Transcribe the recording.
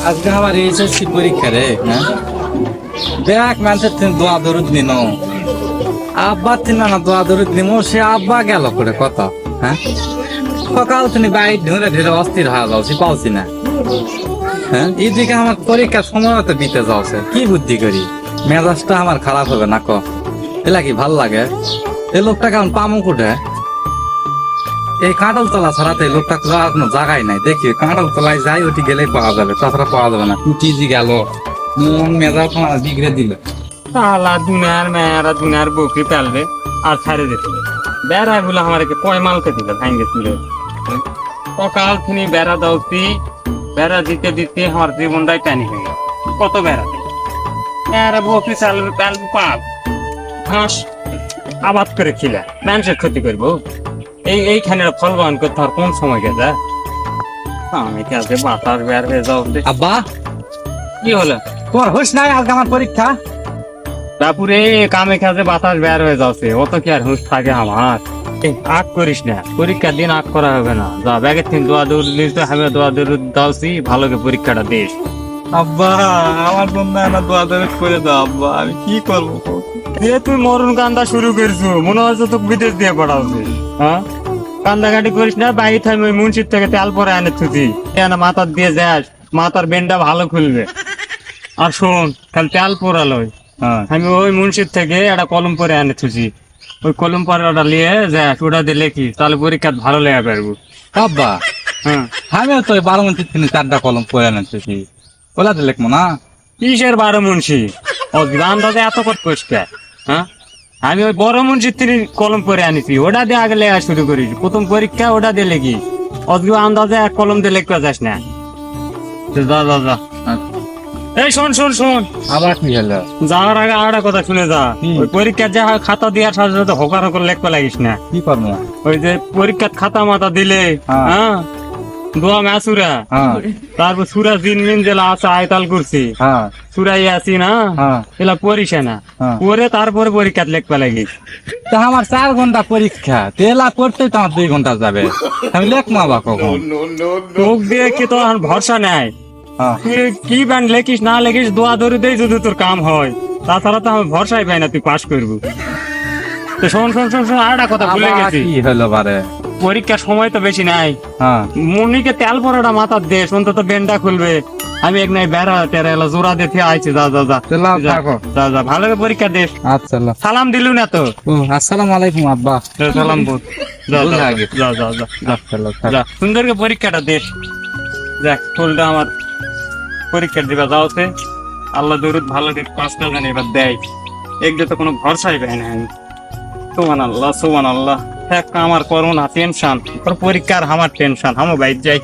আজকে আমার এইচএসসি পরীক্ষা রে। হ্যাঁ দেখ মানুষের তুমি দোয়া দরুদ নিন, আব্বা তিন না দোয়া দরুদ নিমো, সে আব্বা গেল করে কত। হ্যাঁ সকাল তুমি বাইর ধরে ধরে অস্থির হয়ে যাচ্ছি, পাওছি না। হ্যাঁ এইদিকে আমার পরীক্ষার সময় তো বিতে যাচ্ছে, কি বুদ্ধি করি মেজাজটা আমার খারাপ হবে না ক। এলা কি ভাল লাগে এই লোকটা কেমন পামুক উঠে। এই কাঁঠাল তলা ছাড়াতে লোকটা যাওয়ার কোনো জায়গায় নাই, দেখি কাঁঠাল তলায় যাই ওটি গেলেই পাওয়া যাবে, তাছাড়া পাওয়া যাবে না। টুটি জি গেল মন মেজাজ আমার বিগড়ে দিল। তাহলে দুনিয়ার মেয়েরা দুনিয়ার বউকে পেলবে আর ছাড়ে দিতে বেড়ায় বলে আমার পয়মালকে দিল ভাঙ্গে তুলে। সকাল থেকে বেড়া দাওতি, বেড়া দিতে দিতে আমার জীবনটাই টানি হয়ে গেল। কত বেড়া মেয়েরা বউকে চালবে পেলবে পাপ ঘাস আবাদ করে খিলা মানুষের ক্ষতি করবো। এইখানে ফল বহন করতে আর কোন সময় গেছে আমি কাজে বাতাস বের হয়ে যাও। আব্বা কি হলো তোমার হুঁশ নাই? আজকে আমার পরীক্ষা। তারপরে কামে কাজে বাতাস বের হয়ে যাচ্ছে, অত কি আর হুঁশ থাকে আমার? আগ করিস না, পরীক্ষার দিন আগ করা হবে না। যা ব্যাগের থেকে দোয়া দৌড় নিতে হবে, দোয়া দৌড় দাওছি ভালো করে পরীক্ষাটা দিস। আব্বা আমার বন্ধু না দোয়া দরদ করে দাও আব্বা, আমি কি করবো? তুই মরণ কান্দা শুরু করছো, মনে হচ্ছে তোকে বিদেশ দিয়ে পড়াচ্ছে। হ্যাঁ কান্দাকাটি করিস না, বাইরে থাকবে ওই মুন্সির থেকে তেল পরে আনে থুতি মাথার দিয়ে যাস, মাথার বেনটা ভালো খুলবে। আর শোন খালি তেল পোড়ালো, আমি ওই মুন্সির থেকে একটা কলম পরে আনে থুছি, ওই কলম পরে ওটা নিয়ে যাস, ওটা দিয়ে লেখি, তাহলে পরীক্ষা ভালো লেগে পারবো। আব্বা হ্যাঁ আমিও তো 12 মিনিট থেকে 4টা কলম পরে আনতেছি, ওলাতে লিখবো না? কিসের 12 মুন্সি? ও আন্দাজে এত কত পরিষ্কার। হ্যাঁ আমি ওই বড় মুন্সির থেকে কলম পরে আনিছি, ওটা দিয়ে আগে লেখা শুরু করিস। প্রথম পরীক্ষা ওটা দিয়ে লেখি, অদ্ভুত আন্দাজে এক কলম দিয়ে লিখতে যাস না। যা যা যা। এই শোন শোন শোন, আবার কি হলো? যাওয়ার আগে আর একটা কথা শুনে যা। ওই পরীক্ষার যা খাতা দেওয়ার সাথে সাথে হকার হকার লেখতে লাগিস না। কি করবো? ওই যে পরীক্ষার খাতা মাথা দিলে হ্যাঁ দোয়া মাসুরা, তারপর সুরা জিন মিন জেলা আছে আয়তাল করছি, সুরাই আছি না এলা পড়িস না, পরে তারপরে পরীক্ষা লেখতে লাগিস। তা আমার 4 ঘন্টা পরীক্ষা, তেলা করতে তো আমার 2 ঘন্টা যাবে, আমি লেখবো আবার কখন? তোক দিয়ে কি তো আর ভরসা নেয়? কি ব্যান্ড লেখিস না লেখিস, দোয়া ধরে দেই যদি তোর কাম হয়, তাছাড়া তো আমি ভরসাই পাই না তুই পাস করবো। তো শোন শোন শোন শোন, আর একটা কথা ভুলে গেছি। কি হলো বারে? পরীক্ষার সময় তো বেশি নাই, মনিকে তেল পরাটা মাথার দেশ, অন্তত বেন্ডা খুলবে। আমি এক নাই বেড়া টেরা এলা জোড়া দেখে আইছি। যা যা যা যা যা, ভালো করে পরীক্ষা দেশ। আচ্ছা সালাম দিলু না তো? আসসালামু আলাইকুম আব্বা। সালাম বল। যা যা যা যা যা যা, সুন্দর করে পরীক্ষাটা দেশ। দেখ ফুলটা আমার পরীক্ষা দিবা যাওছে, আল্লাহ দরুদ ভালো করে 5টা জানি এবার দেয়। একদে তো কোনো ভরসাই পাই না আমি। সুবহানাল্লাহ সুবহানাল্লাহ। আমার করোনা টেনশন, পরীক্ষার আমার টেনশন, আমার বাইর যাই।